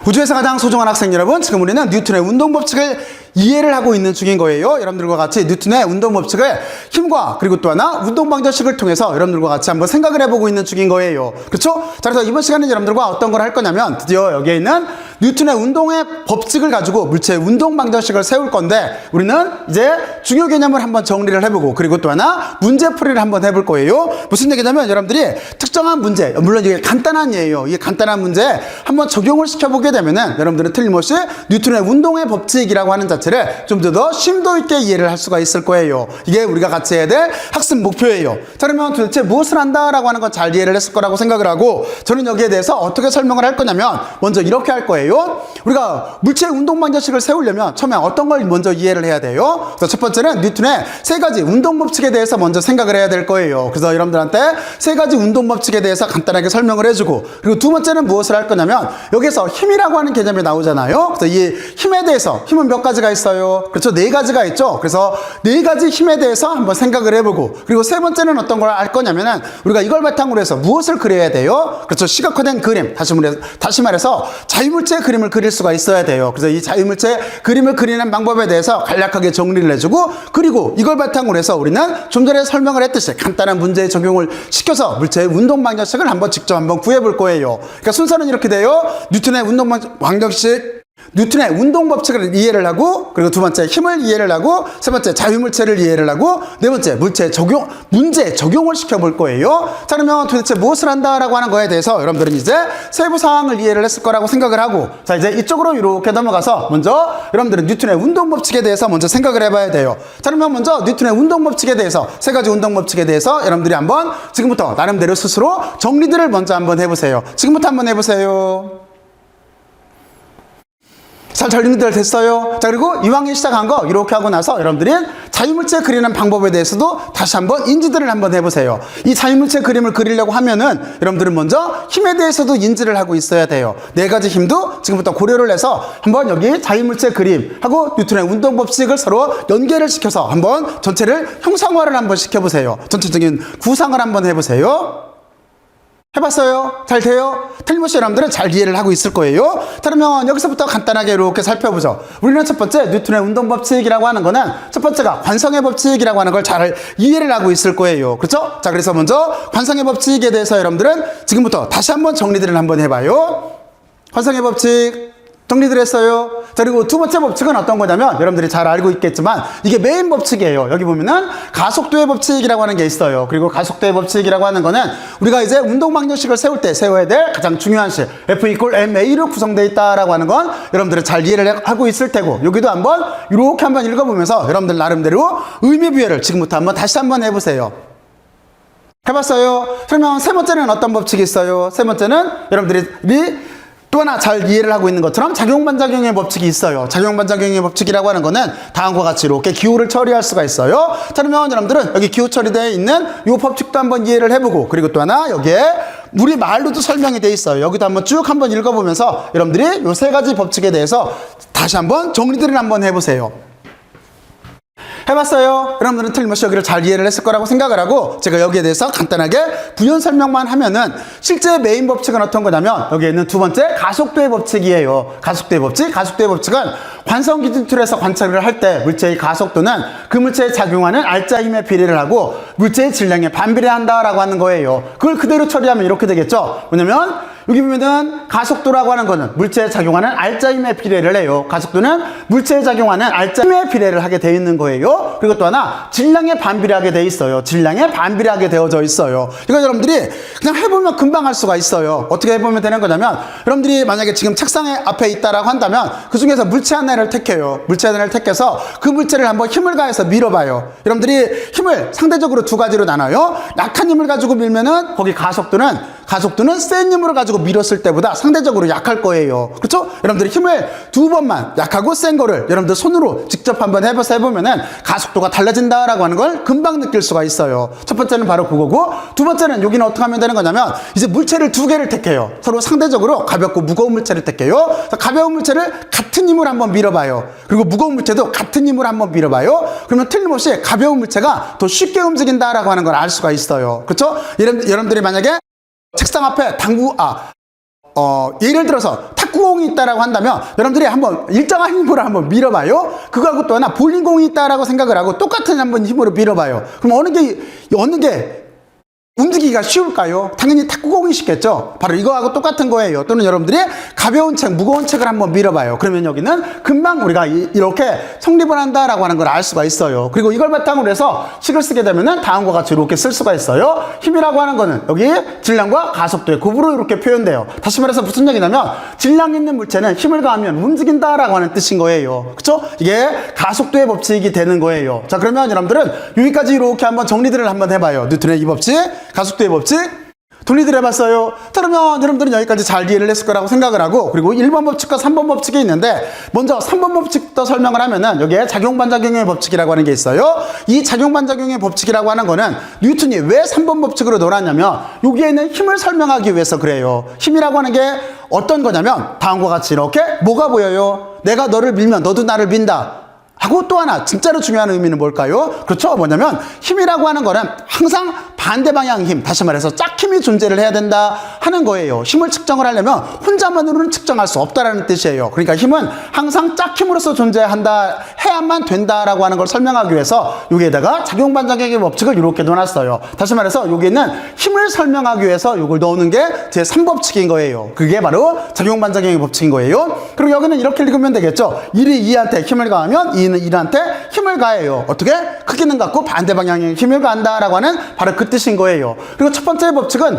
우주에서 가장 소중한 학생 여러분, 지금 우리는 뉴턴의 운동법칙을 이해를 하고 있는 중인 거예요. 여러분들과 같이 뉴턴의 운동법칙을 힘과 그리고 또 하나 운동방정식을 통해서 여러분들과 같이 한번 생각을 해보고 있는 중인 거예요. 그렇죠? 자, 그래서 이번 시간에 여러분들과 어떤 걸 할 거냐면 드디어 여기에 있는 뉴턴의 운동의 법칙을 가지고 물체의 운동방정식을 세울 건데, 우리는 이제 중요 개념을 한번 정리를 해보고 그리고 또 하나 문제풀이를 한번 해볼 거예요. 무슨 얘기냐면 여러분들이 특정한 문제, 물론 이게 간단한 예예요. 이게 간단한 문제 한번 적용을 시켜보게 되면은 여러분들은 틀림없이 뉴턴의 운동의 법칙이라고 하는 자체를 좀 더 심도 있게 이해를 할 수가 있을 거예요. 이게 우리가 같이 해야 될 학습 목표예요. 자, 그러면 도대체 무엇을 한다라고 하는 건 잘 이해를 했을 거라고 생각을 하고, 저는 여기에 대해서 어떻게 설명을 할 거냐면 먼저 이렇게 할 거예요. 우리가 물체의 운동방정식을 세우려면 처음에 어떤 걸 먼저 이해를 해야 돼요. 그래서 첫 번째는 뉴턴의 세 가지 운동법칙에 대해서 먼저 생각을 해야 될 거예요. 그래서 여러분들한테 세 가지 운동법칙에 대해서 간단하게 설명을 해주고, 그리고 두 번째는 무엇을 할 거냐면 여기서 힘이라고 하는 개념이 나오잖아요. 그래서 이 힘에 대해서, 힘은 몇 가지가 있어요? 그렇죠? 네 가지가 있죠. 그래서 네 가지 힘에 대해서 한번 생각을 해보고, 그리고 세 번째는 어떤 걸 알 거냐면은 우리가 이걸 바탕으로 해서 무엇을 그려야 돼요? 그렇죠? 시각화된 그림, 다시 말해서 자유물체의 그림을 그릴 수가 있어야 돼요. 그래서 이 자유물체의 그림을 그리는 방법에 대해서 간략하게 정리를 해주고, 그리고 이걸 바탕으로 해서 우리는 좀 전에 설명을 했듯이 간단한 문제에 적용을 시켜서 물체의 운동방정식을 한번 직접 한번 구해볼 거예요. 그러니까 순서는 이렇게 돼요. 뉴턴의 운동방정식, 뉴턴의 운동법칙을 이해를 하고, 그리고 두 번째 힘을 이해를 하고, 세 번째 자유물체를 이해를 하고, 네 번째 문제 적용을 시켜볼 거예요. 자, 그러면 도대체 무엇을 한다라고 하는 거에 대해서 여러분들은 이제 세부 사항을 이해를 했을 거라고 생각을 하고, 자, 이제 이쪽으로 이렇게 넘어가서 먼저 여러분들은 뉴턴의 운동법칙에 대해서 먼저 생각을 해봐야 돼요. 자, 그러면 먼저 뉴턴의 운동법칙에 대해서, 세 가지 운동법칙에 대해서 여러분들이 한번 지금부터 나름대로 스스로 정리들을 먼저 한번 해보세요. 지금부터 한번 해보세요. 잘 정리들 됐어요? 자, 그리고 이왕에 시작한 거 이렇게 하고 나서 여러분들이 자유물체 그리는 방법에 대해서도 다시 한번 인지들을 한번 해보세요. 이 자유물체 그림을 그리려고 하면은 여러분들은 먼저 힘에 대해서도 인지를 하고 있어야 돼요. 네 가지 힘도 지금부터 고려를 해서 한번 여기 자유물체 그림하고 뉴턴의 운동법칙을 서로 연계를 시켜서 한번 전체를 형상화를 한번 시켜보세요. 전체적인 구상을 한번 해보세요. 해봤어요? 잘 돼요? 틀림없이 여러분들은 잘 이해를 하고 있을 거예요. 자, 그러면 여기서부터 간단하게 이렇게 살펴보죠. 우리는 첫 번째 뉴턴의 운동법칙이라고 하는 거는 첫 번째가 관성의 법칙이라고 하는 걸 잘 이해를 하고 있을 거예요. 그렇죠? 자, 그래서 먼저 관성의 법칙에 대해서 여러분들은 지금부터 다시 한번 정리들을 한번 해봐요. 관성의 법칙 정리들 했어요. 자, 그리고 두 번째 법칙은 어떤 거냐면 여러분들이 잘 알고 있겠지만 이게 메인 법칙이에요. 여기 보면은 가속도의 법칙이라고 하는 게 있어요. 그리고 가속도의 법칙이라고 하는 거는 우리가 이제 운동방정식을 세울 때 세워야 될 가장 중요한 식 F=ma로 구성되어 있다라고 하는 건 여러분들은 잘 이해를 하고 있을 테고, 여기도 한번 이렇게 한번 읽어보면서 여러분들 나름대로 의미 부여를 지금부터 한번 다시 한번 해보세요. 해봤어요? 그러면 세 번째는 어떤 법칙이 있어요? 세 번째는 여러분들이 또 하나 잘 이해를 하고 있는 것처럼 작용반작용의 법칙이 있어요. 작용반작용의 법칙이라고 하는 거는 다음과 같이 이렇게 기호를 처리할 수가 있어요. 자, 그러면 여러분들은 여기 기호 처리되어 있는 이 법칙도 한번 이해를 해보고, 그리고 또 하나 여기에 우리 말로도 설명이 되어 있어요. 여기도 한번 쭉 한번 읽어보면서 여러분들이 이 세 가지 법칙에 대해서 다시 한번 정리들을 한번 해보세요. 해봤어요? 여러분들은 틀림없이 여기를 잘 이해를 했을 거라고 생각을 하고, 제가 여기에 대해서 간단하게 부연 설명만 하면은 실제 메인 법칙은 어떤 거냐면 여기에 있는 두 번째 가속도의 법칙이에요. 가속도의 법칙은 관성 기준 툴에서 관찰을 할 때 물체의 가속도는 그 물체에 작용하는 알짜 힘에 비례를 하고 물체의 질량에 반비례한다라고 하는 거예요. 그걸 그대로 처리하면 이렇게 되겠죠. 뭐냐면 여기 보면은 가속도라고 하는 거는 물체에 작용하는 알짜 힘에 비례를 해요. 가속도는 물체에 작용하는 알짜 힘에 비례를 하게 되어 있는 거예요. 그리고 또 하나 질량에 반비례하게 되어 있어요. 질량에 반비례하게 되어져 있어요. 이거 여러분들이 그냥 해보면 금방 할 수가 있어요. 어떻게 해보면 되는 거냐면 여러분들이 만약에 지금 책상에 앞에 있다라고 한다면 그 중에서 물체 하나를 택해요. 물체 하나를 택해서 그 물체를 한번 힘을 가해서 밀어봐요. 여러분들이 힘을 상대적으로 두 가지로 나눠요. 약한 힘을 가지고 밀면은 거기 가속도는 센 힘으로 가지고 밀었을 때보다 상대적으로 약할 거예요. 그렇죠? 여러분들이 힘을 두 번만 약하고 센 거를 여러분들 손으로 직접 한번 해보면은 가속도가 달라진다라고 하는 걸 금방 느낄 수가 있어요. 첫 번째는 바로 그거고, 두 번째는 여기는 어떻게 하면 되는 거냐면 이제 물체를 두 개를 택해요. 서로 상대적으로 가볍고 무거운 물체를 택해요. 가벼운 물체를 같은 힘으로 한번 밀어봐요. 그리고 무거운 물체도 같은 힘으로 한번 밀어봐요. 그러면 틀림없이 가벼운 물체가 더 쉽게 움직인다라고 하는 걸 알 수가 있어요. 그렇죠? 여러분들이 만약에 책상 앞에 예를 들어서 탁 탁구공이 있다라고 한다면 여러분들이 한번 일정한 힘으로 한번 밀어봐요. 그거하고 또 하나 볼링공이 있다라고 생각을 하고 똑같은 한번 힘으로 밀어봐요. 그럼 어느 게 움직이기가 쉬울까요? 당연히 탁구공이 쉽겠죠? 바로 이거하고 똑같은 거예요. 또는 여러분들이 가벼운 책, 무거운 책을 한번 밀어봐요. 그러면 여기는 금방 우리가 이렇게 성립을 한다라고 하는 걸 알 수가 있어요. 그리고 이걸 바탕으로 해서 식을 쓰게 되면은 다음과 같이 이렇게 쓸 수가 있어요. 힘이라고 하는 거는 여기 질량과 가속도의 곱으로 이렇게 표현돼요. 다시 말해서 무슨 얘기냐면 질량 있는 물체는 힘을 가하면 움직인다라고 하는 뜻인 거예요. 그쵸? 이게 가속도의 법칙이 되는 거예요. 자, 그러면 여러분들은 여기까지 이렇게 한번 정리들을 한번 해봐요. 뉴턴의 이 법칙, 가속도의 법칙 정리들 해봤어요. 그러면 여러분들은 여기까지 잘 이해를 했을 거라고 생각을 하고, 그리고 1번 법칙과 3번 법칙이 있는데 먼저 3번 법칙부터 설명을 하면은 여기에 작용반작용의 법칙이라고 하는 게 있어요. 이 작용반작용의 법칙이라고 하는 거는 뉴턴이 왜 3번 법칙으로 넣어놨냐면 여기에는 힘을 설명하기 위해서 그래요. 힘이라고 하는 게 어떤 거냐면 다음과 같이 이렇게 뭐가 보여요? 내가 너를 밀면 너도 나를 민다 하고, 또 하나 진짜로 중요한 의미는 뭘까요? 그렇죠. 뭐냐면 힘이라고 하는 거는 항상 반대 방향 힘, 다시 말해서 짝힘이 존재를 해야 된다 하는 거예요. 힘을 측정을 하려면 혼자만으로는 측정할 수 없다라는 뜻이에요. 그러니까 힘은 항상 짝힘으로서 존재한다, 해야만 된다라고 하는 걸 설명하기 위해서 여기에다가 작용반작용의 법칙을 이렇게 넣어놨어요. 다시 말해서 여기에는 힘을 설명하기 위해서 이걸 넣는 게 제 3법칙인 거예요. 그게 바로 작용반작용의 법칙인 거예요. 그리고 여기는 이렇게 읽으면 되겠죠. 1이 2한테 힘을 가하면 2는 1한테 힘을 가해요. 어떻게? 크기는 같고 반대 방향에 힘을 가한다라고 하는 바로 그 뜻인 거예요. 그리고 첫 번째 법칙은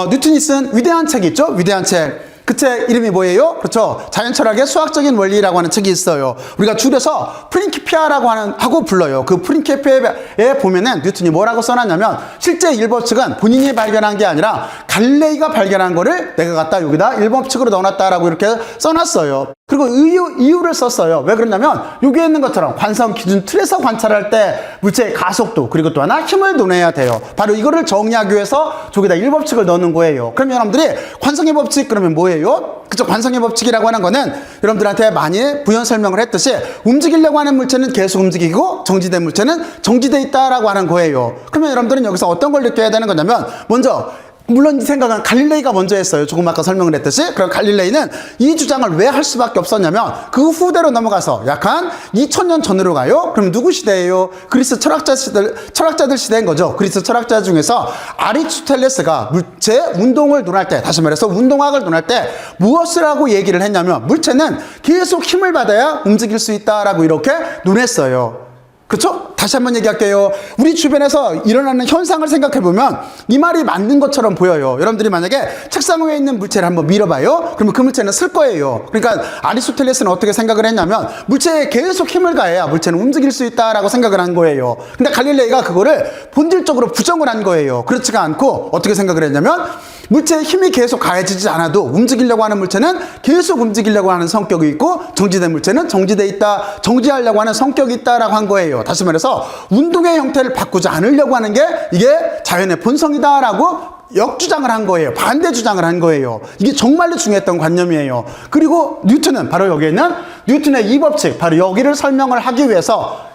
뉴턴이 쓴 위대한 책이 있죠. 위대한 책. 그 책 이름이 뭐예요? 그렇죠. 자연철학의 수학적인 원리라고 하는 책이 있어요. 우리가 줄여서 프린키피아라고 하고 불러요. 그 프린키피아에 보면은 뉴턴이 뭐라고 써놨냐면 실제 1법칙은 본인이 발견한 게 아니라 갈릴레이가 발견한 거를 내가 갖다 여기다 1법칙으로 넣어놨다라고 이렇게 써놨어요. 그리고 이유를 썼어요. 왜 그러냐면 여기에 있는 것처럼 관성 기준 틀에서 관찰할 때 물체의 가속도, 그리고 또 하나 힘을 논해야 돼요. 바로 이거를 정리하기 위해서 저기다 1법칙을 넣는 거예요. 그럼 여러분들이 관성의 법칙 그러면 뭐예요? 그쵸? 관성의 법칙이라고 하는 거는 여러분들한테 많이 부연 설명을 했듯이 움직이려고 하는 물체는 계속 움직이고 정지된 물체는 정지돼 있다라고 하는 거예요. 그러면 여러분들은 여기서 어떤 걸 느껴야 되는 거냐면, 먼저 물론 이 생각은 갈릴레이가 먼저 했어요. 조금 아까 설명을 했듯이. 그럼 갈릴레이는 이 주장을 왜 할 수밖에 없었냐면 그 후대로 넘어가서 약 한 2000년 전으로 가요. 그럼 누구 시대예요? 그리스 철학자들 시대인 거죠. 그리스 철학자 중에서 아리스토텔레스가 물체 운동을 논할 때, 다시 말해서 운동학을 논할 때 무엇을 하고 얘기를 했냐면 물체는 계속 힘을 받아야 움직일 수 있다라고 이렇게 논했어요. 그렇죠? 다시 한번 얘기할게요. 우리 주변에서 일어나는 현상을 생각해보면 이 말이 맞는 것처럼 보여요. 여러분들이 만약에 책상 위에 있는 물체를 한번 밀어봐요. 그러면 그 물체는 쓸 거예요. 그러니까 아리스토텔레스는 어떻게 생각을 했냐면 물체에 계속 힘을 가해야 물체는 움직일 수 있다라고 생각을 한 거예요. 근데 갈릴레이가 그거를 본질적으로 부정을 한 거예요. 그렇지가 않고 어떻게 생각을 했냐면 물체에 힘이 계속 가해지지 않아도 움직이려고 하는 물체는 계속 움직이려고 하는 성격이 있고 정지된 물체는 정지돼 있다, 정지하려고 하는 성격이 있다라고 한 거예요. 다시 말해서 운동의 형태를 바꾸지 않으려고 하는 게 이게 자연의 본성이다라고 역주장을 한 거예요. 반대 주장을 한 거예요. 이게 정말로 중요했던 관념이에요. 그리고 뉴턴은 바로 여기에 있는 뉴턴의 이 법칙, 바로 여기를 설명을 하기 위해서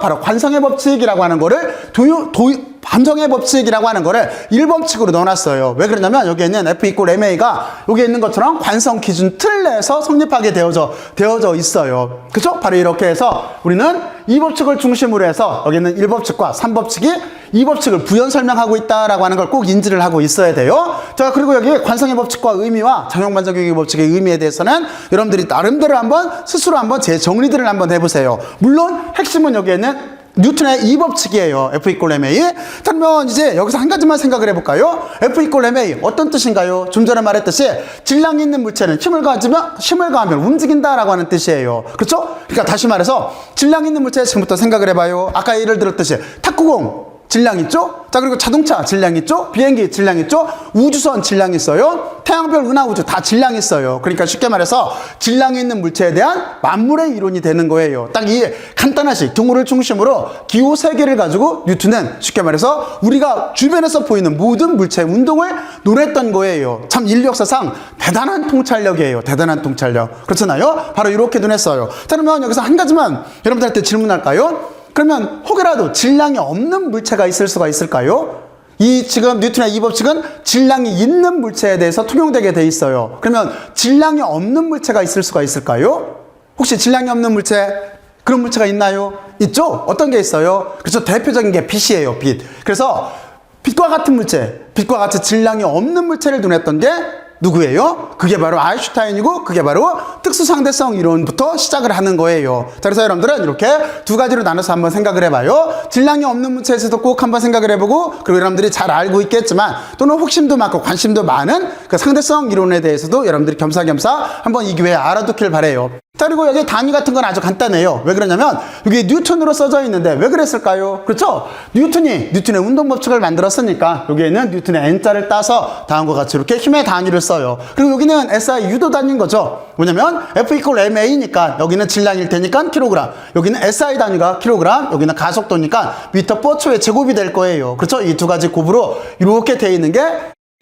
바로 관성의 법칙이라고 하는 거를 반성의 법칙이라고 하는 거를 1법칙으로 넣어놨어요. 왜 그러냐면 여기에 있는 F = MA가 여기에 있는 것처럼 관성 기준 틀 내에서 성립하게 되어져 있어요. 그쵸? 바로 이렇게 해서 우리는 이 법칙을 중심으로 해서 여기 있는 1법칙과 3법칙이 이 법칙을 부연 설명하고 있다라고 하는 걸 꼭 인지를 하고 있어야 돼요. 자, 그리고 여기 관성의 법칙과 의미와 작용반작용의 법칙의 의미에 대해서는 여러분들이 나름대로 스스로 한번 재정리들을 한번 해보세요. 물론 핵심은 여기에는 뉴턴의 이 법칙이에요. F = MA. 그러면 이제 여기서 한 가지만 생각을 해볼까요? F = MA 어떤 뜻인가요? 좀 전에 말했듯이 질량이 있는 물체는 힘을 가하면 움직인다라고 하는 뜻이에요. 그렇죠? 그러니까 다시 말해서 질량 있는 물체 지금부터 생각을 해봐요. 아까 예를 들었듯이 탁구공 질량 있죠? 자, 그리고 자동차 질량 있죠? 비행기 질량 있죠? 우주선 질량 있어요? 태양별 은하우주 다 질량 있어요. 그러니까 쉽게 말해서 질량이 있는 물체에 대한 만물의 이론이 되는 거예요. 딱 이 간단하시 등호를 중심으로 기호 3개를 가지고 뉴턴은 쉽게 말해서 우리가 주변에서 보이는 모든 물체의 운동을 논했던 거예요. 참 인류 역사상 대단한 통찰력이에요. 대단한 통찰력. 그렇잖아요? 바로 이렇게 논했어요. 자, 그러면 여기서 한 가지만 여러분들한테 질문할까요? 그러면 혹여라도 질량이 없는 물체가 있을 수가 있을까요? 이 지금 뉴턴의 이 법칙은 질량이 있는 물체에 대해서 통용되게 돼 있어요. 그러면 질량이 없는 물체가 있을 수가 있을까요? 혹시 질량이 없는 물체, 그런 물체가 있나요? 있죠? 어떤 게 있어요? 그렇죠. 대표적인 게 빛이에요, 빛. 그래서 빛과 같은 물체, 빛과 같이 질량이 없는 물체를 눈했던 게 누구예요? 그게 바로 아인슈타인이고, 그게 바로 특수상대성 이론부터 시작을 하는 거예요. 자, 그래서 여러분들은 이렇게 두 가지로 나눠서 한번 생각을 해봐요. 질량이 없는 물체에서도 꼭 한번 생각을 해보고, 그리고 여러분들이 잘 알고 있겠지만, 또는 혹심도 많고 관심도 많은 그 상대성 이론에 대해서도 여러분들이 겸사겸사 한번 이 기회에 알아두길 바래요. 자, 그리고 여기 단위 같은 건 아주 간단해요. 왜 그러냐면 여기 뉴턴으로 써져 있는데 왜 그랬을까요? 그렇죠? 뉴턴의 운동 법칙을 만들었으니까 여기에는 뉴턴의 N자를 따서 다음과 같이 이렇게 힘의 단위를 써요. 그리고 여기는 SI 유도 단위인 거죠. 뭐냐면 F 이퀄 MA니까 여기는 질량일 테니까 킬로그램, 여기는 SI 단위가 킬로그램, 여기는 가속도니까 미터 퍼 초의 제곱이 될 거예요. 그렇죠? 이 두 가지 곱으로 이렇게 돼 있는 게,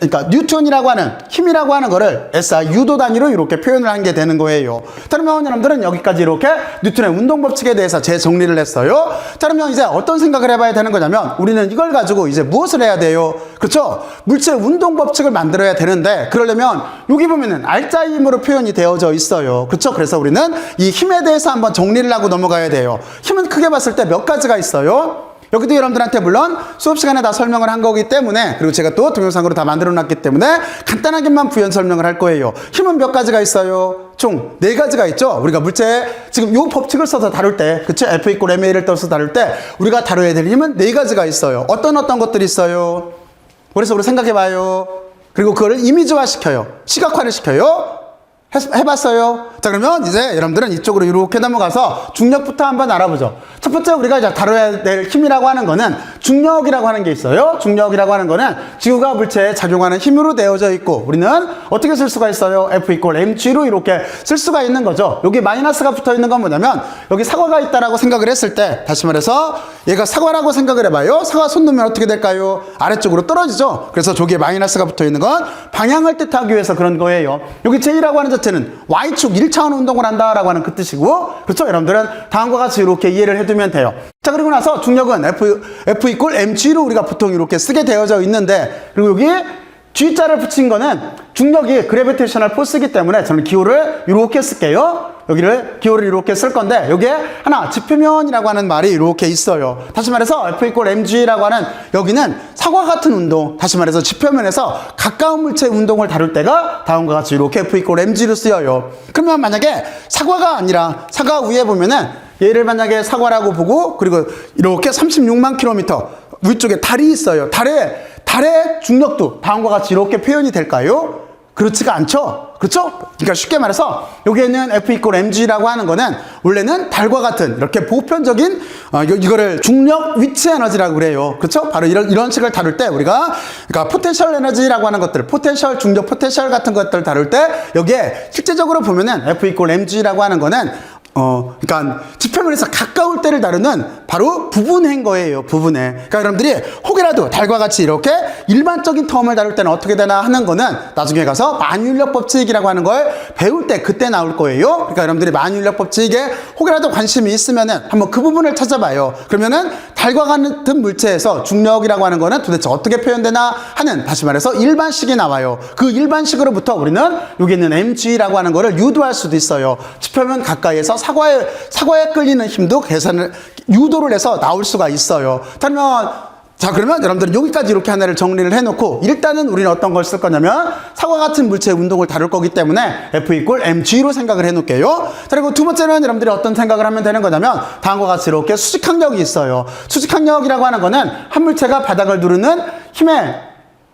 그러니까 뉴턴이라고 하는 힘이라고 하는 거를 SI 유도 단위로 이렇게 표현을 한 게 되는 거예요. 자, 그러면 여러분들은 여기까지 이렇게 뉴턴의 운동 법칙에 대해서 재정리를 했어요. 자, 그러면 이제 어떤 생각을 해봐야 되는 거냐면 우리는 이걸 가지고 이제 무엇을 해야 돼요? 그렇죠? 물체의 운동 법칙을 만들어야 되는데, 그러려면 여기 보면은 알짜 힘으로 표현이 되어져 있어요. 그렇죠? 그래서 우리는 이 힘에 대해서 한번 정리를 하고 넘어가야 돼요. 힘은 크게 봤을 때 몇 가지가 있어요? 여기도 여러분들한테 물론 수업 시간에 다 설명을 한 거기 때문에, 그리고 제가 또 동영상으로 다 만들어 놨기 때문에 간단하게만 부연 설명을 할 거예요. 힘은 몇 가지가 있어요? 총 4가지가 있죠. 우리가 물체에 지금 요 법칙을 써서 다룰 때, 그쵸? F 이퀄 MA를 떠서 다룰 때 우리가 다뤄야 될 힘은 4가지가 있어요. 어떤 것들이 있어요? 그래서 우리 생각해 봐요. 그리고 그거를 이미지화 시켜요. 시각화를 시켜요. 해봤어요? 자, 그러면 이제 여러분들은 이쪽으로 이렇게 넘어가서 중력부터 한번 알아보죠. 첫 번째 우리가 이제 다뤄야 될 힘이라고 하는 거는 중력이라고 하는 게 있어요. 중력이라고 하는 거는 지구가 물체에 작용하는 힘으로 되어져 있고, 우리는 어떻게 쓸 수가 있어요? F 이퀄 mg로 이렇게 쓸 수가 있는 거죠. 여기 마이너스가 붙어 있는 건 뭐냐면 여기 사과가 있다라고 생각을 했을 때, 다시 말해서 얘가 사과라고 생각을 해봐요. 사과 손 놓으면 어떻게 될까요? 아래쪽으로 떨어지죠. 그래서 저기에 마이너스가 붙어 있는 건 방향을 뜻하기 위해서 그런 거예요. 여기 J라고 하는 자체는 Y축 1차원 운동을 한다라고 하는 그 뜻이고, 그렇죠? 여러분들은 다음과 같이 이렇게 이해를 해두면 돼요. 자, 그리고 나서 중력은 F 이퀄 mg로 우리가 보통 이렇게 쓰게 되어져 있는데, 그리고 여기 G자를 붙인 거는 중력이 그래비테이셔널 포스이기 때문에 저는 기호를 이렇게 쓸게요. 여기를 기호를 이렇게 쓸 건데, 여기에 하나 지표면이라고 하는 말이 이렇게 있어요. 다시 말해서 F 이퀄 mg라고 하는 여기는 사과 같은 운동, 다시 말해서 지표면에서 가까운 물체 운동을 다룰 때가 다음과 같이 이렇게 F 이퀄 mg로 쓰여요. 그러면 만약에 사과가 아니라 사과 위에 보면은 얘를 만약에 사과라고 보고, 그리고 이렇게 36만 킬로미터 위쪽에 달이 있어요. 달의 중력도 다음과 같이 이렇게 표현이 될까요? 그렇지가 않죠? 그렇죠? 그러니까 쉽게 말해서 여기에는 F 이퀄 mg라고 하는 거는 원래는 달과 같은 이렇게 보편적인 이거를 중력 위치 에너지라고 그래요. 그렇죠? 바로 이런 식을 다룰 때 우리가, 그러니까 포텐셜 에너지라고 하는 것들, 포텐셜, 중력 포텐셜 같은 것들을 다룰 때 여기에 실제적으로 보면은 F 이퀄 mg라고 하는 거는 그러니까 지표면에서 가까울 때를 다루는 바로 부분해인 거예요. 부분해. 그러니까 여러분들이 혹여라도 달과 같이 이렇게 일반적인 텀을 다룰 때는 어떻게 되나 하는 거는 나중에 가서 만유인력 법칙이라고 하는 걸 배울 때 그때 나올 거예요. 그러니까 여러분들이 만유인력 법칙에 혹여라도 관심이 있으면은 한번 그 부분을 찾아봐요. 그러면은 달과 같은 물체에서 중력이라고 하는 거는 도대체 어떻게 표현되나 하는, 다시 말해서 일반식이 나와요. 그 일반식으로부터 우리는 여기 있는 mg라고 하는 거를 유도할 수도 있어요. 지표면 가까이에서 사과에 끌리는 힘도 유도를 해서 나올 수가 있어요. 그러면 여러분들은 여기까지 이렇게 하나를 정리를 해놓고, 일단은 우리는 어떤 걸 쓸 거냐면 사과 같은 물체의 운동을 다룰 거기 때문에 F 이퀄 mg로 생각을 해놓을게요. 그리고 두 번째는 여러분들이 어떤 생각을 하면 되는 거냐면 다음과 같이 이렇게 수직항력이 있어요. 수직항력이라고 하는 거는 한 물체가 바닥을 누르는 힘에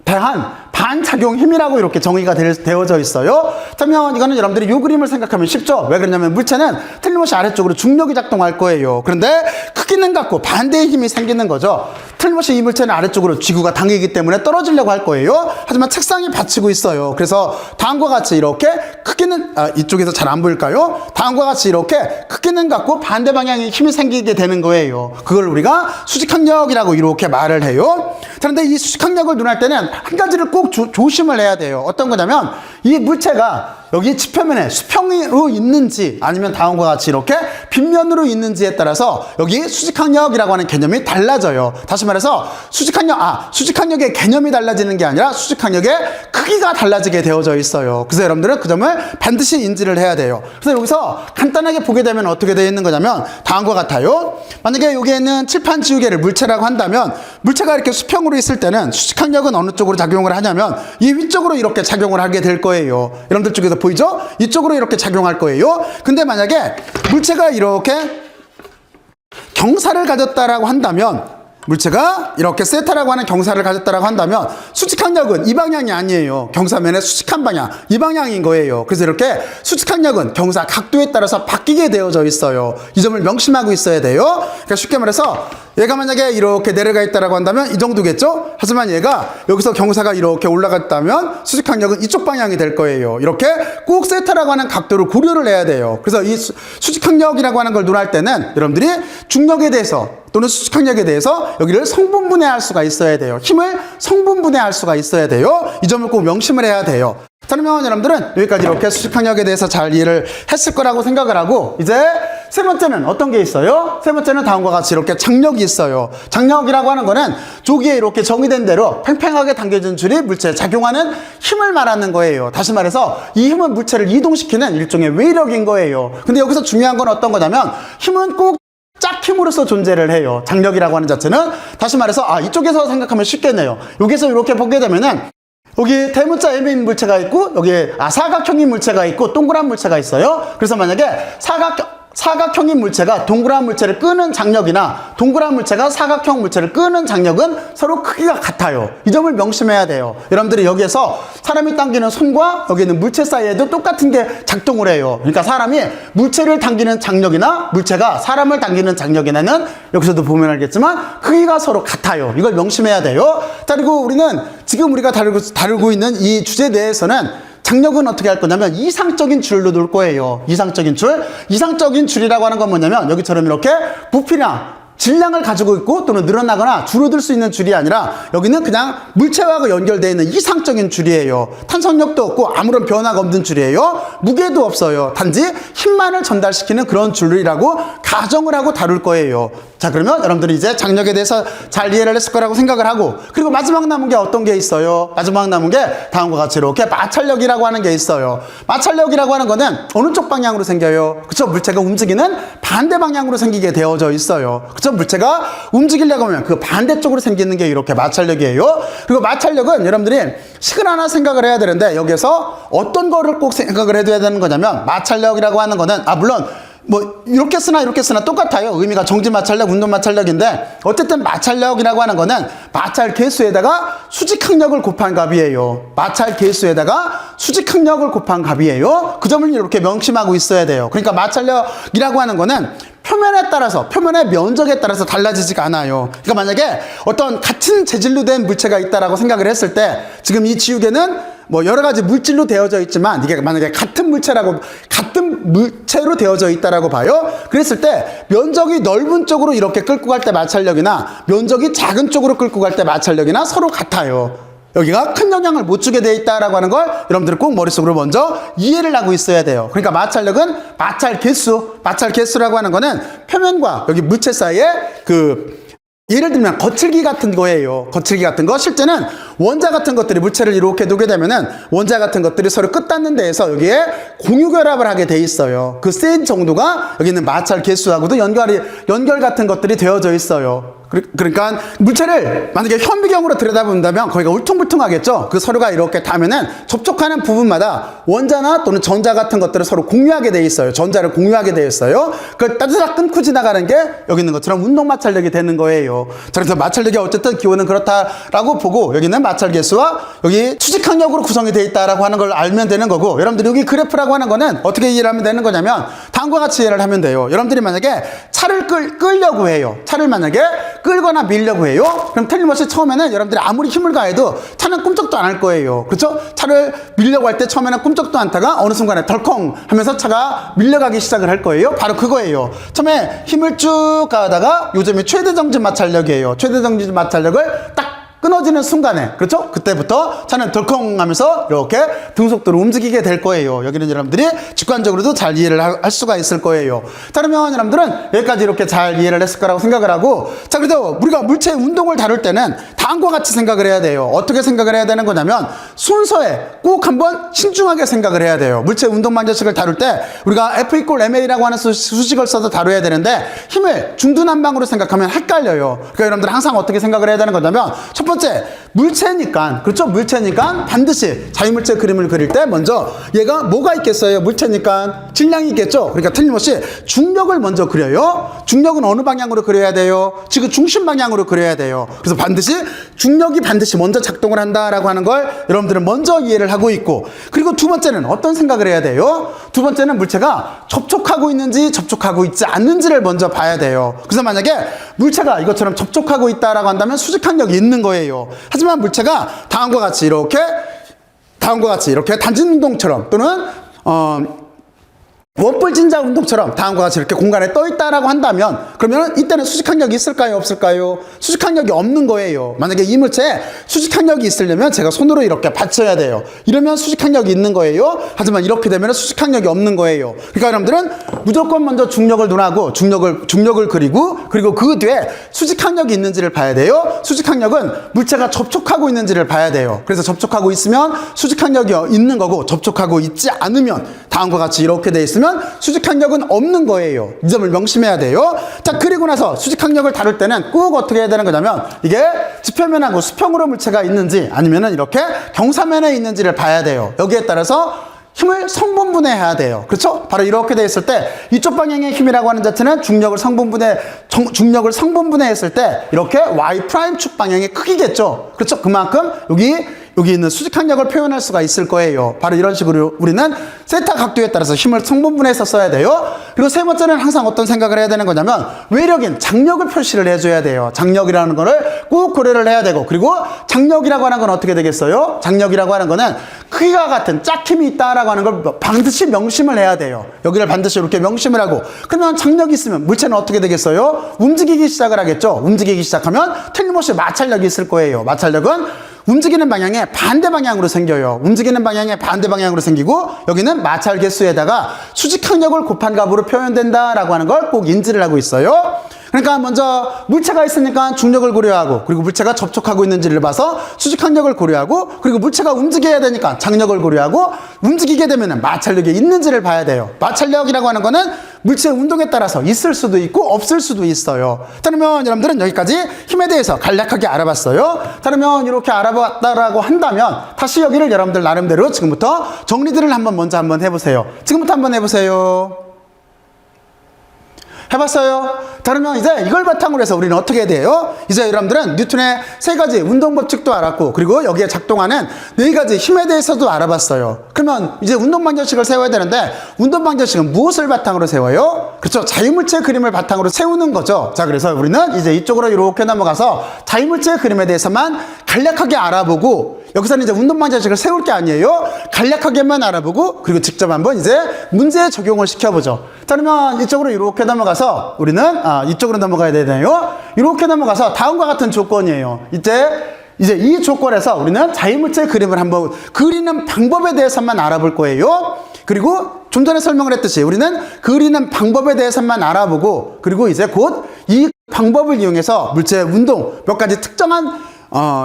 대한 반작용 힘이라고 이렇게 정의가 되어져 있어요. 그러면 이거는 여러분들이 이 그림을 생각하면 쉽죠? 왜 그러냐면 물체는 틀림없이 아래쪽으로 중력이 작동할 거예요. 그런데 크기는 같고 반대의 힘이 생기는 거죠. 틀림없이 이 물체는 아래쪽으로 지구가 당기기 때문에 떨어지려고 할 거예요. 하지만 책상이 받치고 있어요. 그래서 다음과 같이 이렇게 크기는, 이쪽에서 잘 안 보일까요? 다음과 같이 이렇게 크기는 같고 반대 방향의 힘이 생기게 되는 거예요. 그걸 우리가 수직항력이라고 이렇게 말을 해요. 그런데 이 수직항력을 논할 때는 한 가지를 꼭 조심을 해야 돼요. 어떤 거냐면 이 물체가 여기 지표면에 수평으로 있는지 아니면 다음과 같이 이렇게 빗면으로 있는지에 따라서 여기 수직항력이라고 하는 개념이 달라져요. 다시 말해서 수직항력의 개념이 달라지는 게 아니라 수직항력의 크기가 달라지게 되어져 있어요. 그래서 여러분들은 그 점을 반드시 인지를 해야 돼요. 그래서 여기서 간단하게 보게 되면 어떻게 되어 있는 거냐면 다음과 같아요. 만약에 여기에 있는 칠판 지우개를 물체라고 한다면 물체가 이렇게 수평으로 있을 때는 수직항력은 어느 쪽으로 작용을 하냐면 이 위쪽으로 이렇게 작용을 하게 될 거예요. 여러분들 쪽에서 보이죠? 이쪽으로 이렇게 작용할 거예요. 근데 만약에 물체가 이렇게 경사를 가졌다라고 한다면 물체가 이렇게 세타라고 하는 경사를 가졌다라고 한다면 수직항력은 이 방향이 아니에요. 경사면의 수직한 방향, 이 방향인 거예요. 그래서 이렇게 수직항력은 경사 각도에 따라서 바뀌게 되어져 있어요. 이 점을 명심하고 있어야 돼요. 그러니까 쉽게 말해서 얘가 만약에 이렇게 내려가 있다라고 한다면 이 정도겠죠? 하지만 얘가 여기서 경사가 이렇게 올라갔다면 수직항력은 이쪽 방향이 될 거예요. 이렇게 꼭 세타라고 하는 각도를 고려를 해야 돼요. 그래서 이 수직항력이라고 하는 걸 논할 때는 여러분들이 중력에 대해서 또는 수직항력에 대해서 여기를 성분분해할 수가 있어야 돼요. 힘을 성분분해할 수가 있어야 돼요. 이 점을 꼭 명심을 해야 돼요. 자, 그러면 여러분들은 여기까지 이렇게 수직항력에 대해서 잘 이해를 했을 거라고 생각을 하고 이제 세 번째는 어떤 게 있어요? 세 번째는 다음과 같이 이렇게 장력이 있어요. 장력이라고 하는 거는 조기에 이렇게 정의된 대로 팽팽하게 당겨진 줄이 물체에 작용하는 힘을 말하는 거예요. 다시 말해서 이 힘은 물체를 이동시키는 일종의 외력인 거예요. 근데 여기서 중요한 건 어떤 거냐면 힘은 꼭 짝힘으로써 존재를 해요. 장력이라고 하는 자체는 다시 말해서 이쪽에서 생각하면 쉽겠네요. 여기서 이렇게 보게 되면은 여기 대문자 M인 물체가 있고 여기 사각형인 물체가 있고 동그란 물체가 있어요. 그래서 만약에 사각형인 물체가 동그란 물체를 끄는 장력이나 동그란 물체가 사각형 물체를 끄는 장력은 서로 크기가 같아요. 이 점을 명심해야 돼요. 여러분들이 여기에서 사람이 당기는 손과 여기 있는 물체 사이에도 똑같은 게 작동을 해요. 그러니까 사람이 물체를 당기는 장력이나 물체가 사람을 당기는 장력이나는 여기서도 보면 알겠지만 크기가 서로 같아요. 이걸 명심해야 돼요. 자, 그리고 우리는 지금 우리가 다루고 있는 이 주제 내에서는 장력은 어떻게 할 거냐면 이상적인 줄로 놓을 거예요. 이상적인 줄. 이상적인 줄이라고 하는 건 뭐냐면 여기처럼 이렇게 부피나 질량을 가지고 있고 또는 늘어나거나 줄어들 수 있는 줄이 아니라 여기는 그냥 물체와 연결되어 있는 이상적인 줄이에요. 탄성력도 없고 아무런 변화가 없는 줄이에요. 무게도 없어요. 단지 힘만을 전달시키는 그런 줄이라고 가정을 하고 다룰 거예요. 자, 그러면 여러분들이 이제 장력에 대해서 잘 이해를 했을 거라고 생각을 하고 그리고 마지막 남은 게 어떤 게 있어요? 마지막 남은 게 다음과 같이 이렇게 마찰력이라고 하는 게 있어요. 마찰력이라고 하는 거는 어느 쪽 방향으로 생겨요? 그쵸? 물체가 움직이는 반대 방향으로 생기게 되어져 있어요. 그쵸? 물체가 움직이려고 하면 그 반대쪽으로 생기는 게 이렇게 마찰력이에요. 그리고 마찰력은 여러분들이 식을 하나 생각을 해야 되는데 여기서 어떤 거를 꼭 생각을 해둬야 되는 거냐면 마찰력이라고 하는 거는 물론 뭐 이렇게 쓰나 똑같아요. 의미가 정지 마찰력, 운동 마찰력인데 어쨌든 마찰력이라고 하는 거는 마찰 계수에다가 수직항력을 곱한 값이에요. 마찰 계수에다가 수직항력을 곱한 값이에요. 그 점을 이렇게 명심하고 있어야 돼요. 그러니까 마찰력이라고 하는 거는 표면에 따라서, 표면의 면적에 따라서 달라지지가 않아요. 그러니까 만약에 어떤 같은 재질로 된 물체가 있다라고 생각을 했을 때 지금 이 지우개는 뭐 여러 가지 물질로 되어져 있지만 이게 만약에 같은 물체로 되어져 있다라고 봐요. 그랬을 때 면적이 넓은 쪽으로 이렇게 끌고 갈 때 마찰력이나 면적이 작은 쪽으로 끌고 갈 때 마찰력이나 서로 같아요. 여기가 큰 영향을 못 주게 돼 있다라고 하는 걸 여러분들은 꼭 머릿속으로 먼저 이해를 하고 있어야 돼요. 그러니까 마찰력은 마찰 개수라고 하는 거는 표면과 여기 물체 사이에 예를 들면 거칠기 같은 거예요. 거칠기 같은 거. 실제는 원자 같은 것들이 물체를 이렇게 두게 되면은 원자 같은 것들이 서로 끝 닿는 데에서 여기에 공유결합을 하게 돼 있어요. 그 센 정도가 여기 있는 마찰 개수하고도 연결 같은 것들이 되어져 있어요. 그러니까 물체를 만약에 현미경으로 들여다본다면 거기가 울퉁불퉁하겠죠. 그 서로가 이렇게 닿으면은 접촉하는 부분마다 원자나 또는 전자 같은 것들을 서로 공유하게 돼 있어요. 전자를 공유하게 돼 있어요. 그걸 따드락 끊고 지나가는 게 여기 있는 것처럼 운동 마찰력이 되는 거예요. 자, 그래서 마찰력이 어쨌든 기호는 그렇다라고 보고 여기는 마찰 개수와 여기 수직항력으로 구성이 되어 있다라고 하는 걸 알면 되는 거고 여러분들이 여기 그래프라고 하는 거는 어떻게 이해를 하면 되는 거냐면 다음과 같이 이해를 하면 돼요. 여러분들이 만약에 차를 끌려고 해요. 차를 만약에 끌거나 밀려고 해요. 그럼 틀림없이 처음에는 여러분들이 아무리 힘을 가해도 차는 꿈쩍도 안 할 거예요. 그렇죠? 차를 밀려고 할 때 처음에는 꿈쩍도 않다가 어느 순간에 덜컹 하면서 차가 밀려가기 시작을 할 거예요. 바로 그거예요. 처음에 힘을 쭉 가다가 요즘에 최대 정지 마찰력이에요. 최대 정지 마찰력을 딱 끊어지는 순간에, 그렇죠? 그때부터 차는 덜컹 하면서 이렇게 등속도로 움직이게 될 거예요. 여기는 여러분들이 직관적으로도 잘 이해를 할 수가 있을 거예요. 자, 그러면 여러분들은 여기까지 이렇게 잘 이해를 했을 거라고 생각을 하고, 자, 그래도 우리가 물체의 운동을 다룰 때는 다음과 같이 생각을 해야 돼요. 어떻게 생각을 해야 되는 거냐면 순서에 꼭 한번 신중하게 생각을 해야 돼요. 물체 운동 방정식을 다룰 때 우리가 F=ma라고 하는 수식을 써서 다뤄야 되는데 힘을 중둔한방으로 생각하면 헷갈려요. 그러니까 여러분들 항상 어떻게 생각을 해야 되는 거냐면 첫 번째, 물체니까, 그렇죠? 물체니까 반드시 자유물체 그림을 그릴 때 먼저 얘가 뭐가 있겠어요? 물체니까 질량이 있겠죠? 그러니까 틀림없이 중력을 먼저 그려요. 중력은 어느 방향으로 그려야 돼요? 지구 중심 방향으로 그려야 돼요. 그래서 반드시 중력이 반드시 먼저 작동을 한다라고 하는 걸 여러분들은 먼저 이해를 하고 있고, 그리고 두 번째는 어떤 생각을 해야 돼요? 두 번째는 물체가 접촉하고 있는지 접촉하고 있지 않는지를 먼저 봐야 돼요. 그래서 만약에 물체가 이것처럼 접촉하고 있다라고 한다면 수직항력이 있는 거예요. 하지만 물체가 다음과 같이 이렇게 단진 운동처럼 또는 원뿔 진자 운동처럼 다음과 같이 이렇게 공간에 떠 있다라고 한다면 그러면 이때는 수직항력이 있을까요? 없을까요? 수직항력이 없는 거예요. 만약에 이 물체에 수직항력이 있으려면 제가 손으로 이렇게 받쳐야 돼요. 이러면 수직항력이 있는 거예요. 하지만 이렇게 되면 수직항력이 없는 거예요. 그러니까 여러분들은 무조건 먼저 중력을 논하고 중력을 그리고 그 뒤에 수직항력이 있는지를 봐야 돼요. 수직항력은 물체가 접촉하고 있는지를 봐야 돼요. 그래서 접촉하고 있으면 수직항력이 있는 거고, 접촉하고 있지 않으면 다음과 같이 이렇게 돼 있으면 수직항력은 없는 거예요. 이 점을 명심해야 돼요. 자, 그리고 나서 수직항력을 다룰 때는 꼭 어떻게 해야 되는 거냐면 이게 지표면하고 수평으로 물체가 있는지 아니면은 이렇게 경사면에 있는지를 봐야 돼요. 여기에 따라서 힘을 성분분해해야 돼요. 그렇죠? 바로 이렇게 돼 있을 때 이쪽 방향의 힘이라고 하는 자체는 중력을 성분분해했을 때 이렇게 Y'축 방향의 크기겠죠. 그렇죠? 그만큼 여기 있는 수직항력을 표현할 수가 있을 거예요. 바로 이런 식으로 우리는 세타 각도에 따라서 힘을 성분분해서 써야 돼요. 그리고 세 번째는 항상 어떤 생각을 해야 되는 거냐면 외력인 장력을 표시를 해줘야 돼요. 장력이라는 거를 꼭 고려를 해야 되고, 그리고 장력이라고 하는 건 어떻게 되겠어요? 장력이라고 하는 거는 크기와 같은 짝힘이 있다라고 하는 걸 반드시 명심을 해야 돼요. 여기를 반드시 이렇게 명심을 하고, 그러면 장력이 있으면 물체는 어떻게 되겠어요? 움직이기 시작을 하겠죠. 움직이기 시작하면 틀림없이 마찰력이 있을 거예요. 마찰력은 움직이는 방향에 반대 방향으로 생겨요. 움직이는 방향에 반대 방향으로 생기고, 여기는 마찰 개수에다가 수직항력을 곱한 값으로 표현된다라고 하는 걸 꼭 인지를 하고 있어요. 그러니까 먼저 물체가 있으니까 중력을 고려하고, 그리고 물체가 접촉하고 있는지를 봐서 수직항력을 고려하고, 그리고 물체가 움직여야 되니까 장력을 고려하고, 움직이게 되면 마찰력이 있는지를 봐야 돼요. 마찰력이라고 하는 거는 물체의 운동에 따라서 있을 수도 있고 없을 수도 있어요. 자, 그러면 여러분들은 여기까지 힘에 대해서 간략하게 알아봤어요. 자, 그러면 이렇게 알아봤다라고 한다면 다시 여기를 여러분들 나름대로 지금부터 정리들을 먼저 한번 해보세요. 지금부터 한번 해보세요. 해봤어요? 자, 그러면 이제 이걸 바탕으로 해서 우리는 어떻게 해야 돼요? 이제 여러분들은 뉴턴의 세 가지 운동 법칙도 알았고, 그리고 여기에 작동하는 네 가지 힘에 대해서도 알아봤어요. 그러면 이제 운동 방정식을 세워야 되는데, 운동 방정식은 무엇을 바탕으로 세워요? 그렇죠. 자유물체 그림을 바탕으로 세우는 거죠. 자, 그래서 우리는 이제 이쪽으로 이렇게 넘어가서 자유물체 그림에 대해서만 간략하게 알아보고, 여기서는 이제 운동 방정식을 세울 게 아니에요. 간략하게만 알아보고, 그리고 직접 한번 이제 문제에 적용을 시켜보죠. 자, 그러면 이쪽으로 이렇게 넘어가서 우리는 이쪽으로 넘어가야 되네요. 이렇게 넘어가서 다음과 같은 조건이에요. 이제 이 조건에서 우리는 자유물체 그림을 한번 그리는 방법에 대해서만 알아볼 거예요. 그리고 좀 전에 설명을 했듯이 우리는 그리는 방법에 대해서만 알아보고, 그리고 이제 곧 이 방법을 이용해서 물체의 운동 몇 가지 특정한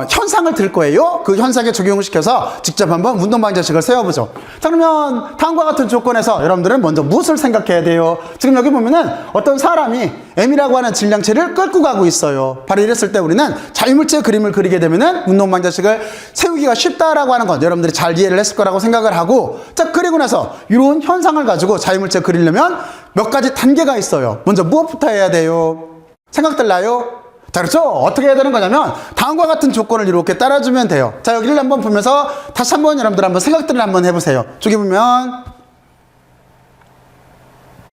현상을 들 거예요. 그 현상에 적용을 시켜서 직접 한번 운동 방정식을 세워보죠. 자, 그러면 다음과 같은 조건에서 여러분들은 먼저 무엇을 생각해야 돼요? 지금 여기 보면은 어떤 사람이 M이라고 하는 질량체를 끌고 가고 있어요. 바로 이랬을 때 우리는 자유물체 그림을 그리게 되면은 운동 방정식을 세우기가 쉽다라고 하는 건 여러분들이 잘 이해를 했을 거라고 생각을 하고, 자, 그리고 나서 이런 현상을 가지고 자유물체 그리려면 몇 가지 단계가 있어요. 먼저 무엇부터 해야 돼요? 생각들 나요? 자, 그렇죠? 어떻게 해야 되는 거냐면 다음과 같은 조건을 이렇게 따라주면 돼요. 자, 여기를 한번 보면서 다시 한번 여러분들 한번 생각들을 한번 해보세요. 저기 보면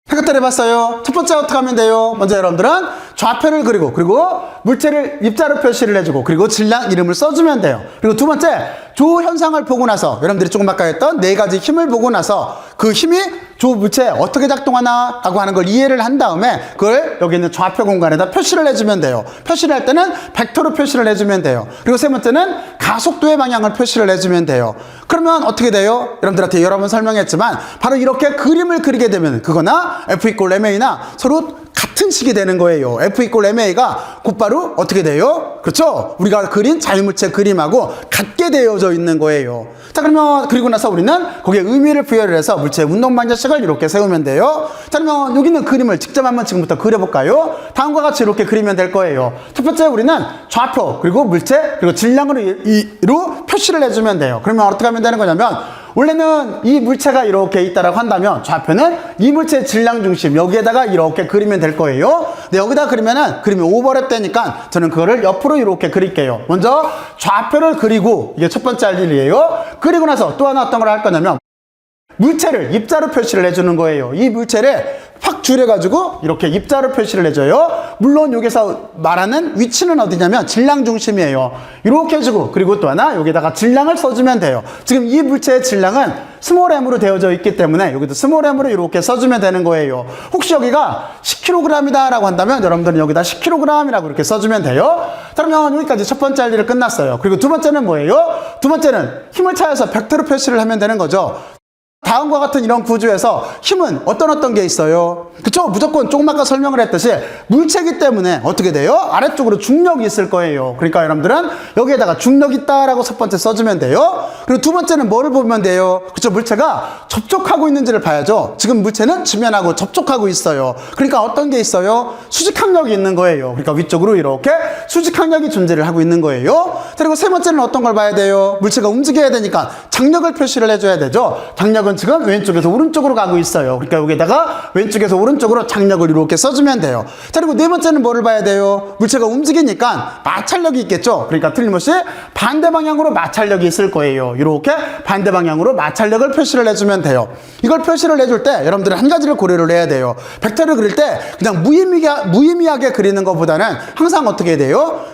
생각들 해봤어요. 첫 번째 어떻게 하면 돼요? 먼저 여러분들은 좌표를 그리고 물체를 입자로 표시를 해주고 그리고 질량 이름을 써주면 돼요. 그리고 두 번째, 조 현상을 보고 나서 여러분들이 조금 아까 했던 네 가지 힘을 보고 나서 그 힘이 조 물체에 어떻게 작동하나 라고 하는 걸 이해를 한 다음에 그걸 여기 있는 좌표 공간에다 표시를 해주면 돼요. 표시를 할 때는 벡터로 표시를 해주면 돼요. 그리고 세 번째는 가속도의 방향을 표시를 해주면 돼요. 그러면 어떻게 돼요? 여러분들한테 여러 번 설명했지만 바로 이렇게 그림을 그리게 되면 그거나 F = MA나 서로 같은 식이 되는 거예요. F = MA가 곧바로 어떻게 돼요? 그렇죠? 우리가 그린 자유물체 그림하고 같게 되어져 있는 거예요. 자, 그러면 그리고 나서 우리는 거기에 의미를 부여를 해서 물체의 운동 방정식을 이렇게 세우면 돼요. 자, 그러면 여기 있는 그림을 직접 한번 지금부터 그려볼까요? 다음과 같이 이렇게 그리면 될 거예요. 첫 번째, 우리는 좌표 그리고 물체 그리고 질량으로 표시를 해주면 돼요. 그러면 어떻게 하면 되는 거냐면 원래는 이 물체가 이렇게 있다라고 한다면 좌표는 이 물체의 질량 중심 여기에다가 이렇게 그리면 될 거예요. 근데 여기다 그리면은 그림이 오버랩 되니까 저는 그거를 옆으로 이렇게 그릴게요. 먼저 좌표를 그리고 이게 첫 번째 할 일이에요. 그리고 나서 또 하나 어떤 걸 할 거냐면 물체를 입자로 표시를 해주는 거예요. 이 물체를 확 줄여가지고 이렇게 입자로 표시를 해줘요. 물론 여기서 말하는 위치는 어디냐면 질량 중심이에요. 이렇게 해주고 그리고 또 하나 여기다가 질량을 써주면 돼요. 지금 이 물체의 질량은 스몰 m으로 되어져 있기 때문에 여기도 스몰 m으로 이렇게 써주면 되는 거예요. 혹시 여기가 10kg이다 라고 한다면 여러분들은 여기다 10kg이라고 이렇게 써주면 돼요. 그러면 여기까지 첫 번째 할 일을 끝났어요. 그리고 두 번째는 뭐예요? 두 번째는 힘을 차여서 벡터로 표시를 하면 되는 거죠. 다음과 같은 이런 구조에서 힘은 어떤 게 있어요? 그쵸? 무조건 조금 아까 설명을 했듯이 물체이기 때문에 어떻게 돼요? 아래쪽으로 중력이 있을 거예요. 그러니까 여러분들은 여기에다가 중력 있다라고 첫 번째 써주면 돼요. 그리고 두 번째는 뭐를 보면 돼요? 그쵸? 물체가 접촉하고 있는지를 봐야죠. 지금 물체는 지면하고 접촉하고 있어요. 그러니까 어떤 게 있어요? 수직항력이 있는 거예요. 그러니까 위쪽으로 이렇게 수직항력이 존재를 하고 있는 거예요. 그리고 세 번째는 어떤 걸 봐야 돼요? 물체가 움직여야 되니까 장력을 표시를 해줘야 되죠. 장력은 지금 왼쪽에서 오른쪽으로 가고 있어요. 그러니까 여기다가 왼쪽에서 오른쪽으로 장력을 이렇게 써주면 돼요. 자, 그리고 네 번째는 뭐를 봐야 돼요? 물체가 움직이니까 마찰력이 있겠죠. 그러니까 틀림없이 반대 방향으로 마찰력이 있을 거예요. 이렇게 반대 방향으로 마찰력을 표시를 해주면 돼요. 이걸 표시를 해줄 때 여러분들은 한 가지를 고려를 해야 돼요. 벡터를 그릴 때 그냥 무의미하게 그리는 것보다는 항상 어떻게 해야 돼요?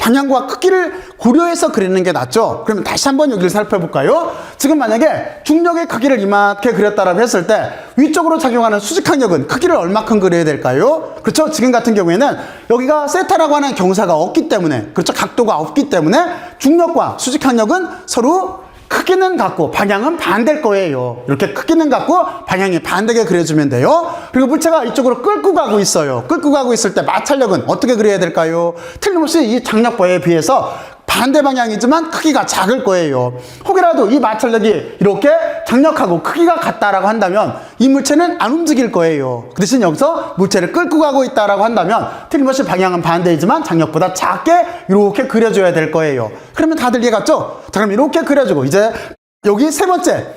방향과 크기를 고려해서 그리는 게 낫죠. 그러면 다시 한번 여기를 살펴볼까요? 지금 만약에 중력의 크기를 이만큼 그렸다라고 했을 때 위쪽으로 작용하는 수직항력은 크기를 얼마큼 그려야 될까요? 그렇죠? 지금 같은 경우에는 여기가 세타라고 하는 경사가 없기 때문에, 그렇죠? 각도가 없기 때문에 중력과 수직항력은 서로 크기는 같고 방향은 반대일 거예요. 이렇게 크기는 같고 방향이 반대게 그려주면 돼요. 그리고 물체가 이쪽으로 끌고 가고 있어요. 끌고 가고 있을 때 마찰력은 어떻게 그려야 될까요? 틀림없이 이 장력부에 비해서 반대 방향이지만 크기가 작을 거예요. 혹이라도 이 마찰력이 이렇게 장력하고 크기가 같다라고 한다면 이 물체는 안 움직일 거예요. 그 대신 여기서 물체를 끌고 가고 있다라고 한다면 틀림없이 방향은 반대이지만 장력보다 작게 이렇게 그려줘야 될 거예요. 그러면 다들 이해 갔죠? 자, 그럼 이렇게 그려주고 이제 여기 세 번째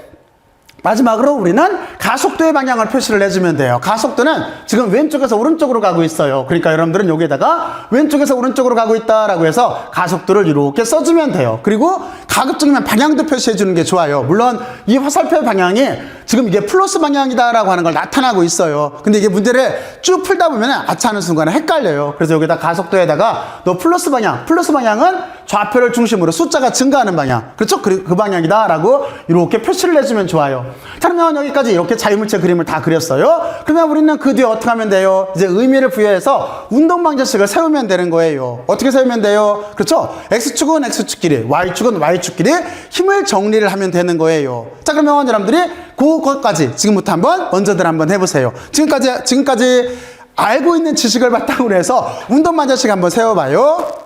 마지막으로 우리는 가속도의 방향을 표시를 해주면 돼요. 가속도는 지금 왼쪽에서 오른쪽으로 가고 있어요. 그러니까 여러분들은 여기에다가 왼쪽에서 오른쪽으로 가고 있다라고 해서 가속도를 이렇게 써주면 돼요. 그리고 가급적이면 방향도 표시해 주는 게 좋아요. 물론 이 화살표의 방향이 지금 이게 플러스 방향이다라고 하는 걸 나타나고 있어요. 근데 이게 문제를 쭉 풀다 보면 아차 하는 순간에 헷갈려요. 그래서 여기다 가속도에다가 너 플러스 방향은 좌표를 중심으로 숫자가 증가하는 방향. 그렇죠? 그 방향이다라고 이렇게 표시를 해주면 좋아요. 자, 그러면 여기까지 이렇게 자유물체 그림을 다 그렸어요. 그러면 우리는 그 뒤에 어떻게 하면 돼요? 이제 의미를 부여해서 운동방정식을 세우면 되는 거예요. 어떻게 세우면 돼요? 그렇죠? X축은 X축끼리, Y축은 Y축끼리 힘을 정리를 하면 되는 거예요. 자, 그러면 여러분들이 그것까지 지금부터 먼저들 한번 해보세요. 지금까지 알고 있는 지식을 바탕으로 해서 운동방정식 한번 세워봐요.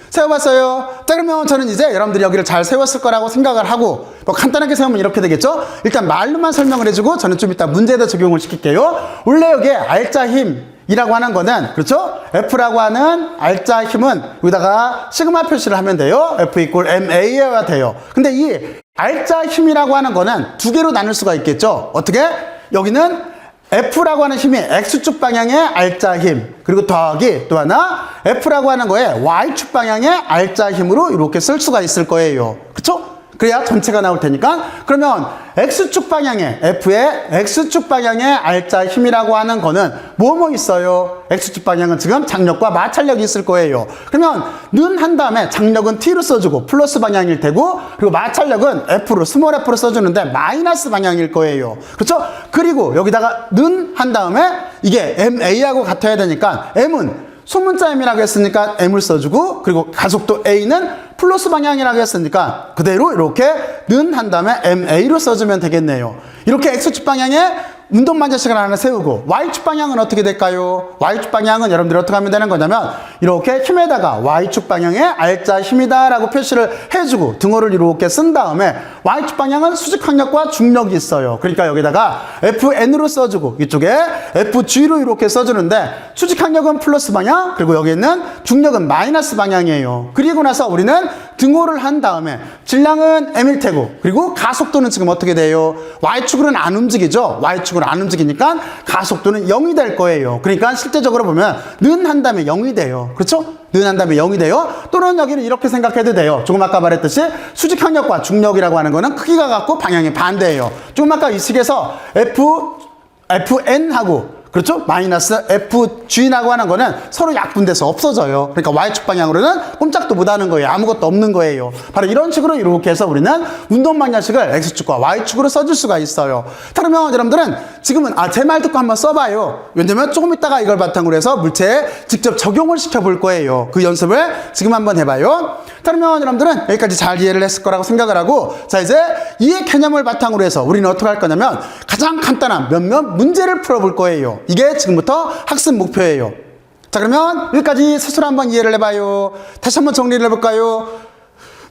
세워봤어요. 자, 그러면 저는 이제 여러분들이 여기를 잘 세웠을 거라고 생각을 하고 뭐 간단하게 세우면 이렇게 되겠죠. 일단 말로만 설명을 해주고 저는 좀 이따 문제에다 적용을 시킬게요. 원래 여기에 알짜 힘이라고 하는 거는 그렇죠? F라고 하는 알짜 힘은 여기다가 시그마 표시를 하면 돼요. F = MA여야 돼요. 근데 이 알짜 힘이라고 하는 거는 두 개로 나눌 수가 있겠죠. 어떻게? 여기는 F라고 하는 힘이 X축 방향의 알짜 힘, 그리고 더하기 또 하나 F라고 하는 거에 Y축 방향의 알짜 힘으로 이렇게 쓸 수가 있을 거예요. 그쵸? 그래야 전체가 나올 테니까. 그러면 X축 방향에, F의 X축 방향의 R자 힘이라고 하는 거는 뭐 있어요? X축 방향은 지금 장력과 마찰력이 있을 거예요. 그러면 는 한 다음에 장력은 T로 써주고 플러스 방향일 테고, 그리고 마찰력은 F로, 스몰 F로 써주는데 마이너스 방향일 거예요. 그렇죠? 그리고 여기다가 는 한 다음에 이게 MA하고 같아야 되니까 M은 소문자 M이라고 했으니까 M을 써주고, 그리고 가속도 A는 플러스 방향이라고 했으니까 그대로 이렇게 는 한 다음에 MA로 써주면 되겠네요. 이렇게 X축 방향에 운동 방정식을 하나 세우고, Y축 방향은 어떻게 될까요? Y축 방향은 여러분들이 어떻게 하면 되는 거냐면 이렇게 힘에다가 Y축 방향에 R자 힘이다 라고 표시를 해주고 등호를 이렇게 쓴 다음에 Y축 방향은 수직항력과 중력이 있어요. 그러니까 여기다가 FN으로 써주고 이쪽에 FG로 이렇게 써주는데, 수직항력은 플러스 방향, 그리고 여기 있는 중력은 마이너스 방향이에요. 그리고 나서 우리는 등호를 한 다음에 질량은 M일 테고, 그리고 가속도는 지금 어떻게 돼요? Y축으로는 안 움직이죠? Y축으로 안 움직이니까 가속도는 0이 될 거예요. 그러니까 실제적으로 보면 는 한 다음에 0이 돼요. 그렇죠? 는 한 다음에 0이 돼요. 또는 여기는 이렇게 생각해도 돼요. 조금 아까 말했듯이 수직항력과 중력이라고 하는 거는 크기가 같고 방향이 반대예요. 조금 아까 이 식에서 FN하고 그렇죠? 마이너스 FG라고 하는 거는 서로 약분돼서 없어져요. 그러니까 Y축 방향으로는 꼼짝도 못하는 거예요. 아무것도 없는 거예요. 바로 이런 식으로 이렇게 해서 우리는 운동 방정식을 X축과 Y축으로 써줄 수가 있어요. 그러면 여러분들은 지금은 제 말 듣고 한번 써봐요. 왜냐면 조금 있다가 이걸 바탕으로 해서 물체에 직접 적용을 시켜볼 거예요. 그 연습을 지금 한번 해봐요. 그러면 여러분들은 여기까지 잘 이해를 했을 거라고 생각을 하고, 자 이제 이해 개념을 바탕으로 해서 우리는 어떻게 할 거냐면 가장 간단한 몇몇 문제를 풀어볼 거예요. 이게 지금부터 학습 목표예요. 자 그러면 여기까지 스스로 한번 이해를 해봐요. 다시 한번 정리를 해볼까요?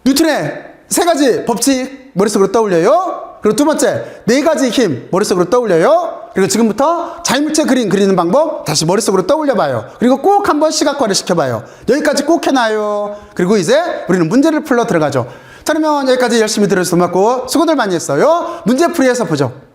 뉴턴의 3가지 법칙 머릿속으로 떠올려요. 그리고 두 번째 4가지 힘 머릿속으로 떠올려요. 그리고 지금부터 자유물체 그림 그리는 방법 다시 머릿속으로 떠올려봐요. 그리고 꼭 한번 시각화를 시켜봐요. 여기까지 꼭 해놔요. 그리고 이제 우리는 문제를 풀러 들어가죠. 자 그러면 여기까지 열심히 들어주셔서 고맙고 수고들 많이 했어요. 문제풀이해서 보죠.